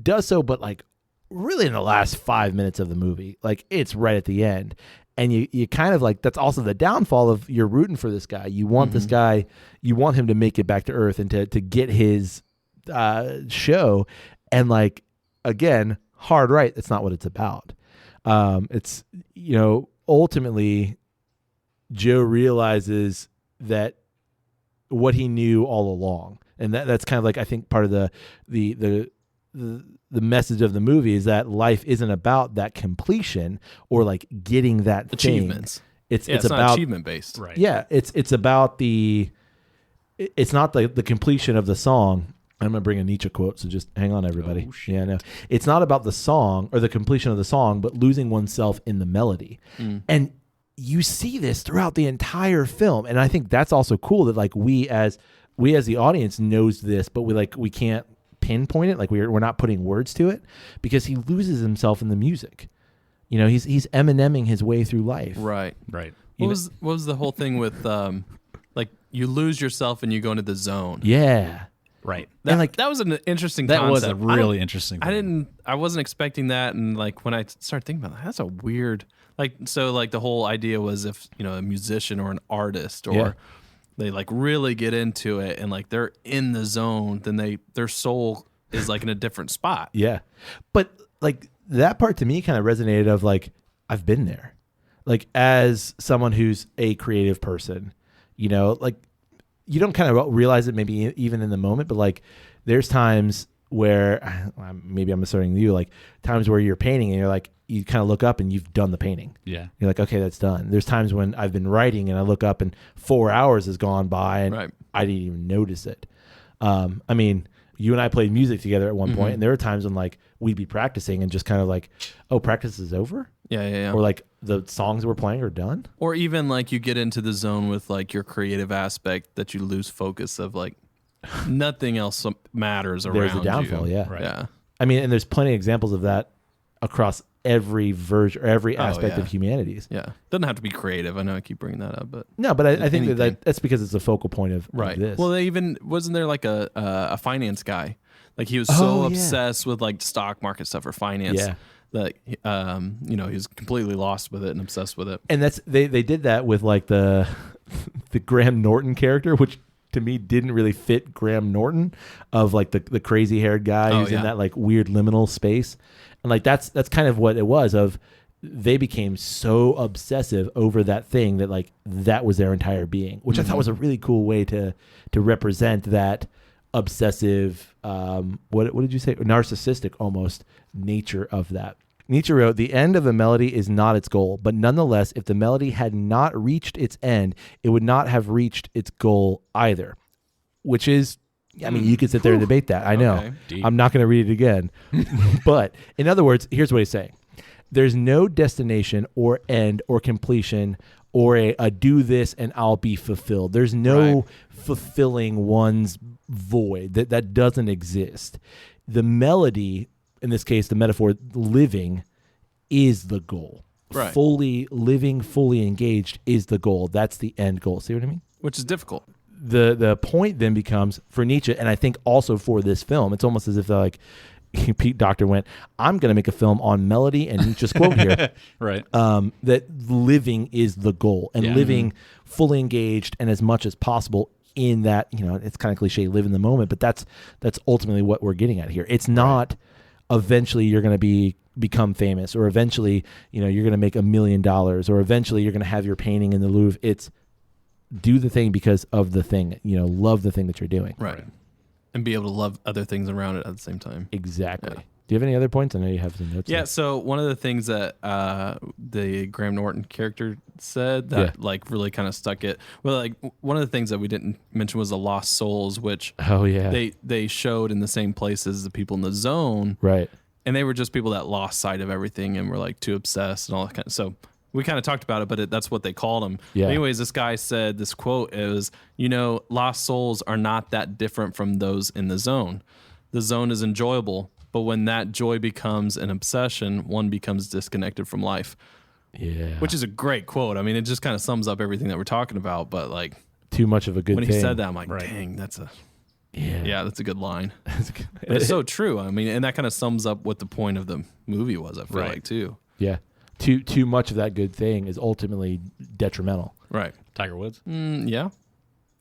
does so, but like really in the last 5 minutes of the movie, like it's right at the end. And you kind of like, that's also the downfall of, you're rooting for this guy. You want this guy, you want him to make it back to Earth and to get his show. And like, again, hard right, that's not what it's about. It's, you know, ultimately Joe realizes that what he knew all along, and that's kind of like, I think part of the message of the movie is that life isn't about that completion or like getting that achievements. Thing. It's not about achievement based, right? Yeah, it's about it's not the completion of the song. I'm gonna bring a Nietzsche quote, so just hang on, everybody. Oh, shit. Yeah, no, it's not about the song or the completion of the song, but losing oneself in the melody. And you see this throughout the entire film, and I think that's also cool that like we as the audience knows this, but we can't pinpoint it. Like we're not putting words to it, because he loses himself in the music. You know, he's Emineming his way through life. Right. What was the whole thing with like you lose yourself and you go into the zone? Yeah. Right. That was an interesting that concept. was a really interesting thing. I wasn't expecting that, and like when I started thinking about that, that's a weird, like, so like the whole idea was, if, you know, a musician or an artist or they like really get into it and like they're in the zone, then their soul is like in a different spot. Yeah. But like that part to me kind of resonated of like, I've been there. Like as someone who's a creative person, you know, like you don't kind of realize it maybe even in the moment, but like there's times where maybe I'm asserting you, like times where you're painting and you're like, you kind of look up and you've done the painting. Yeah. You're like, okay, that's done. There's times when I've been writing and I look up and 4 hours has gone by and I didn't even notice it. I mean, you and I played music together at one point, and there were times when like we'd be practicing and just kind of like, oh, practice is over? Yeah. Or like the songs we're playing are done? Or even like you get into the zone with like your creative aspect that you lose focus of like nothing else matters around you. There's a downfall, yeah. Right. Yeah. I mean, and there's plenty of examples of that across every version or every aspect of humanities. Yeah. Doesn't have to be creative. I know I keep bringing that up, but no, but I think that's because it's a focal point of this. Well, they even wasn't there like a finance guy? Like he was so obsessed with like stock market stuff or finance that he was completely lost with it and obsessed with it. And that's they did that with like the Graham Norton character, which to me didn't really fit Graham Norton, of like the crazy haired guy who's in that like weird liminal space. And like that's kind of what it was, of they became so obsessive over that thing that like that was their entire being, which I thought was a really cool way to represent that obsessive what did you say, narcissistic almost nature of that. Nietzsche wrote, "The end of a melody is not its goal, but nonetheless, if the melody had not reached its end, it would not have reached its goal either." Which is, I mean, you could sit there and debate that. I know. Deep. I'm not going to read it again. But in other words, here's what he's saying. There's no destination or end or completion or a do this and I'll be fulfilled. There's no fulfilling one's void. That doesn't exist. The melody, in this case, the metaphor, living, is the goal. Right. Fully living, fully engaged is the goal. That's the end goal. See what I mean? Which is difficult. The point then becomes for Nietzsche, and I think also for this film, it's almost as if they're like, Pete Docter went, I'm going to make a film on melody and Nietzsche's quote here. Right. That living is the goal, and living fully engaged and as much as possible in that, it's kind of cliche, live in the moment, but that's ultimately what we're getting at here. It's not eventually you're going to become famous, or eventually, you're going to make $1 million, or eventually you're going to have your painting in the Louvre. It's do the thing because of the thing, love the thing that you're doing. Right. And be able to love other things around it at the same time. Exactly. Yeah. Do you have any other points? I know you have some notes. Yeah. So one of the things that the Graham Norton character said that like really kind of stuck it. Well, like one of the things that we didn't mention was the lost souls, which they showed in the same place as the people in the zone. Right. And they were just people that lost sight of everything and were like too obsessed and all that kind of. So we kind of talked about it, but that's what they called them. Yeah. Anyways, this guy said this quote is, lost souls are not that different from those in the zone. The zone is enjoyable, but when that joy becomes an obsession, one becomes disconnected from life. Yeah. Which is a great quote. I mean, it just kind of sums up everything that we're talking about, but like too much of a good when thing. he said that, I'm like, dang, that's a good line. But it's so true. I mean, and that kind of sums up what the point of the movie was, I feel like, too. Yeah. Too much of that good thing is ultimately detrimental. Right. Tiger Woods. Yeah.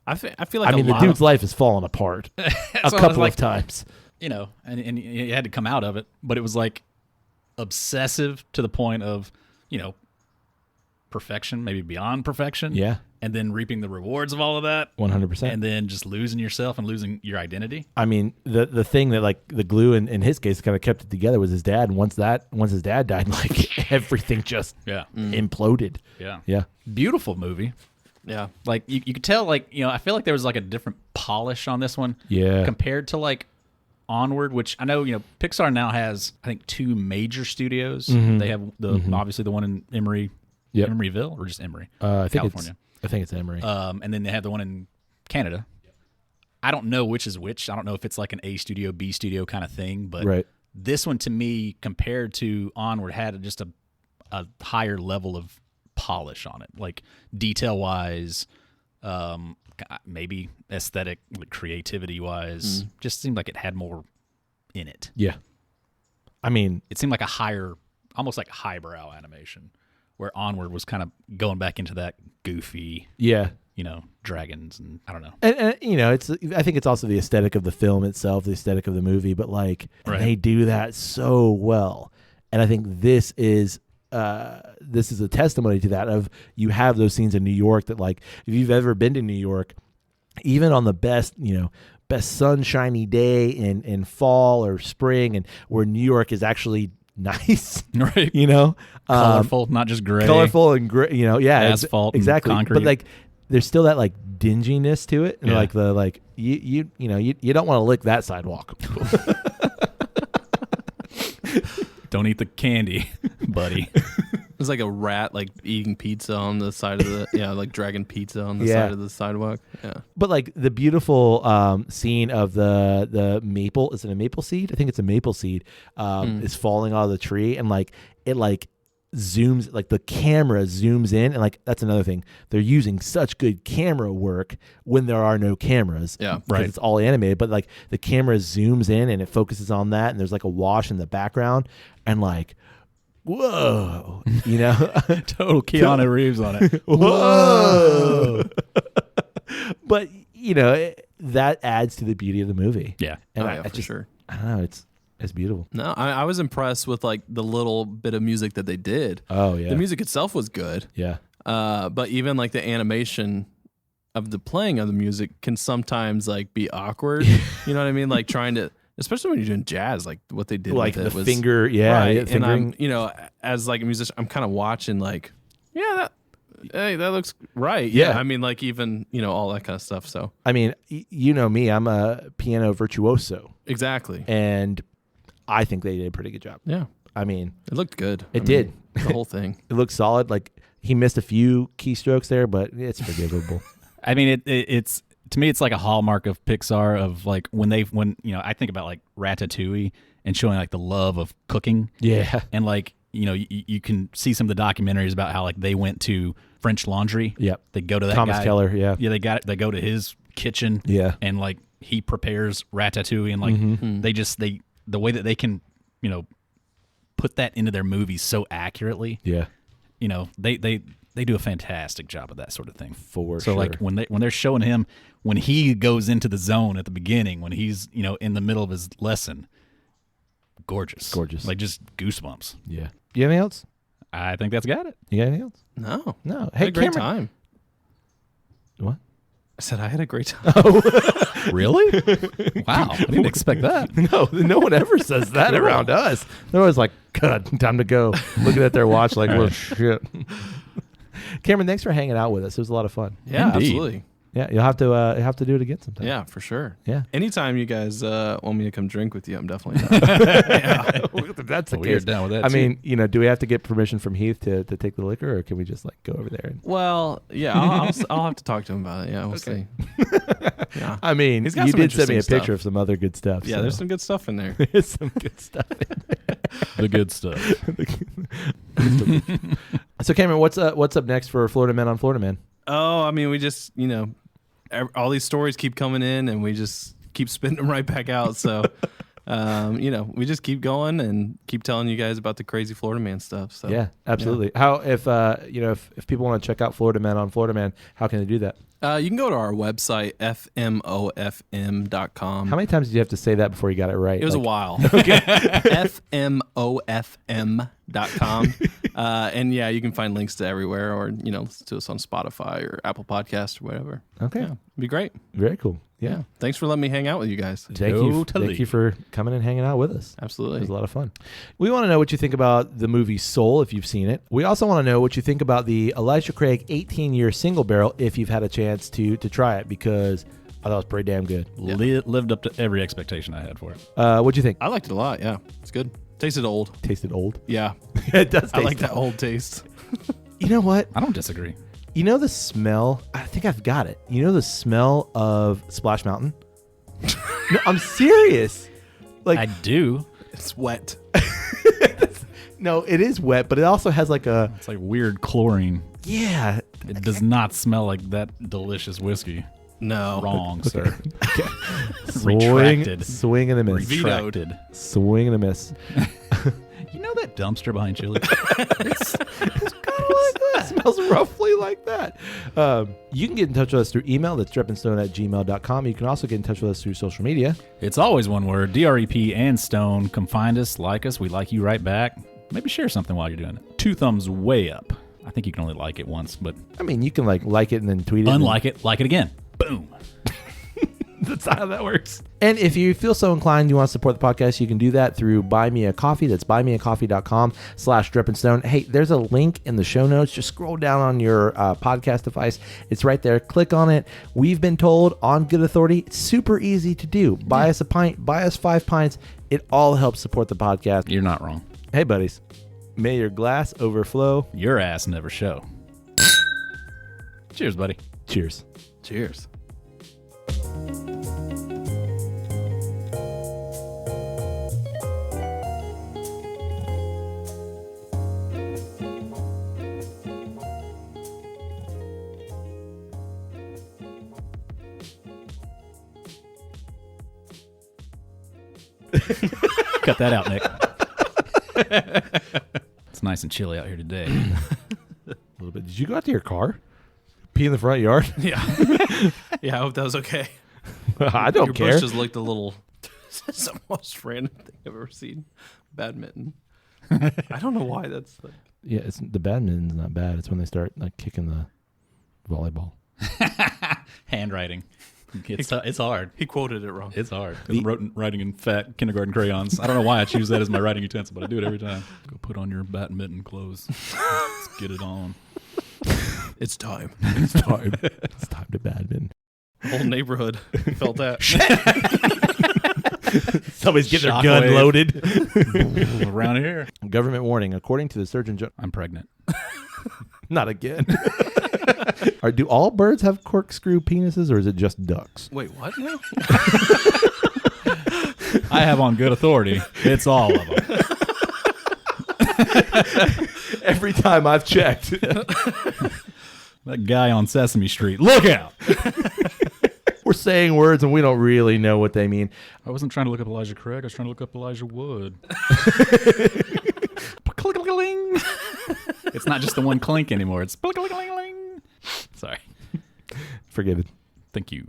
I feel like the dude's life has fallen apart a couple of times. And you had to come out of it, but it was like obsessive to the point of, perfection, maybe beyond perfection. Yeah. And then reaping the rewards of all of that. 100%. And then just losing yourself and losing your identity. I mean, the thing that like the glue in his case kind of kept it together was his dad. And once his dad died, like everything just imploded. Yeah. Yeah. Beautiful movie. Yeah. Like you could tell, like, I feel like there was like a different polish on this one. Yeah. Compared to like Onward, which I know, Pixar now has, I think, 2 major studios. They have obviously the one in Emeryville, or just Emory, California. I think it's Emory. And then they have the one in Canada. I don't know which is which. I don't know if it's like an A studio, B studio kind of thing, but this one to me, compared to Onward, had just a higher level of polish on it, like detail wise, maybe aesthetic, like creativity wise. Just seemed like it had more in it. Yeah. I mean, it seemed like almost like highbrow animation, where Onward was kind of going back into that goofy, dragons and I don't know. And I think it's also the aesthetic of the film itself, the aesthetic of the movie, but like they do that so well. And I think this is a testimony to that, of you have those scenes in New York that, like, if you've ever been to New York, even on the best, best sunshiny day in fall or spring, and where New York is actually nice, right? Colorful, not just gray. Colorful and gray, asphalt, exactly. and concrete. But like, there's still that like dinginess to it, and you don't want to lick that sidewalk. Don't eat the candy, buddy. There's like a rat like eating pizza on the side of the like dragging pizza on the side of the sidewalk. Yeah. But like the beautiful scene of the maple, is it a maple seed? I think it's a maple seed. Is falling out of the tree, and like it like zooms, like the camera zooms in, and like that's another thing. They're using such good camera work when there are no cameras. Yeah. Right. It's all animated, but like the camera zooms in and it focuses on that, and there's like a wash in the background, and like, whoa, total Keanu Reeves on it. Whoa. But that adds to the beauty of the movie. Yeah. And for sure. I don't know, it's beautiful. No, I was impressed with like the little bit of music that they did. Oh yeah. The music itself was good. Yeah. But even like the animation of the playing of the music can sometimes like be awkward. You know what I mean? Like trying to, especially when you're doing jazz, like what they did like with the it was finger, right. And I'm, as like a musician, I'm kind of watching like, that looks right. Yeah. I mean, like even, all that kind of stuff. So, I mean, me, I'm a piano virtuoso. Exactly. And I think they did a pretty good job. Yeah. I mean, it looked good. It did. The whole thing. It looked solid. Like he missed a few keystrokes there, but it's forgivable. I mean, it's to me, it's like a hallmark of Pixar of like when I think about like Ratatouille and showing like the love of cooking. Yeah. And like, you can see some of the documentaries about how like they went to French Laundry. Yep. They go to that Thomas guy. Keller. Yeah. Yeah. They go to his kitchen. Yeah. And like he prepares Ratatouille, and like the way that they can, put that into their movies so accurately. Yeah. They do a fantastic job of that sort of thing. For so sure. like when they're showing him, when he goes into the zone at the beginning, when he's, in the middle of his lesson, gorgeous. Like just goosebumps. Yeah. You have anything else? I think that's got it. You got anything else? No. Hey, had a great Cameron. time. What? I said I had a great time. Really? Wow. I didn't expect that. No one ever says that around us. They're always like, God, time to go. Looking at their watch like, well, shit. Cameron, thanks for hanging out with us. It was a lot of fun. Yeah, Indeed. absolutely. Yeah, you'll have to do it again sometime. Yeah, for sure. Yeah. Anytime you guys want me to come drink with you, I'm definitely down. If that's the We're case. down with that. I too. mean, do we have to get permission from Heath to take the liquor, or can we just like go over there? And... Well, yeah, I'll have to talk to him about it. Yeah, we'll see. Yeah. I mean, He's got you some did send me a interesting picture of some other good stuff. Yeah, so. there's some good stuff in there. There's some good stuff in there. the good stuff. So, Cameron, what's up next for Florida Man on Florida Man? Oh, I mean, we just, all these stories keep coming in and we just keep spitting them right back out. So, we just keep going and keep telling you guys about the crazy Florida Man stuff. So Yeah, absolutely. Yeah. How if people want to check out Florida Man on Florida Man, how can they do that? You can go to our website, fmofm.com. How many times did you have to say that before you got it right? It was a while. Okay. fmofm.com. And yeah, you can find links to everywhere, or, listen to us on Spotify or Apple Podcasts or whatever. Okay. Yeah, it'd be great. Very cool. Yeah. Thanks for letting me hang out with you guys. Thank you for coming and hanging out with us. Absolutely. It was a lot of fun. We want to know what you think about the movie Soul, if you've seen it. We also want to know what you think about the Elijah Craig 18-year single barrel, if you've had a chance to try it, because I thought it was pretty damn good. Lived up to every expectation I had for it. What'd you think? I liked it a lot. Yeah, it's good. Tasted old. Tasted old? Yeah. It does taste I like that old taste. You know what? I don't disagree. You know the smell? I think I've got it. You know the smell of Splash Mountain? No, I'm serious. Like I do. It's wet. No, it is wet, but it also has like a... It's like weird chlorine. Yeah. It does not smell like that delicious whiskey. No. Wrong, sir. Swing, Retracted. swing and a miss. Retracted. Swing and a miss. You know that dumpster behind Chili? It's kind of like that. It smells roughly like that. You can get in touch with us through email. That's drepandstone@gmail.com. You can also get in touch with us through social media. It's always one word. DREP and Stone. Come find us, like us. We like you right back. Maybe share something while you're doing it. 2 thumbs way up. I think you can only like it once, but... I mean, you can like it and then tweet it. Unlike it, like it again. Boom. That's not how that works. And if you feel so inclined, you want to support the podcast, you can do that through Buy Me a Coffee. That's buymeacoffee.com/drippingstone. Hey, there's a link in the show notes. Just scroll down on your podcast device. It's right there. Click on it. We've been told on good authority, it's super easy to do. Buy us a pint, buy us 5 pints. It all helps support the podcast. You're not wrong. Hey, buddies. May your glass overflow. Your ass never show. Cheers, buddy. Cheers. Cheers. Cut that out, Nick. It's nice and chilly out here today. A little bit. Did you go out to your car? Pee in the front yard? Yeah. Yeah, I hope that was okay. I don't care. Your bush just looked a little... It's the most random thing I've ever seen. Badminton. I don't know why that's... Like... Yeah, it's the badminton's not bad. It's when they start like kicking the volleyball. Handwriting. It's hard. He quoted it wrong. It's hard. Writing in fat kindergarten crayons. I don't know why I choose that as my writing utensil, but I do it every time. Go put on your badminton clothes. Let's get it on. It's time. It's time. It's time to badminton. Whole neighborhood felt that. Somebody's getting Shock their gun wave. loaded. Around here. Government warning. According to the Surgeon General. I'm pregnant. Not again. Do all birds have corkscrew penises, or is it just ducks? Wait, what now? I have on good authority. It's all of them. Every time I've checked. That guy on Sesame Street. Look out! We're saying words and we don't really know what they mean. I wasn't trying to look up Elijah Craig. I was trying to look up Elijah Wood. Click-a-ling. It's not just the one clink anymore. It's click-a-ling. Sorry. Forgiven. Thank you.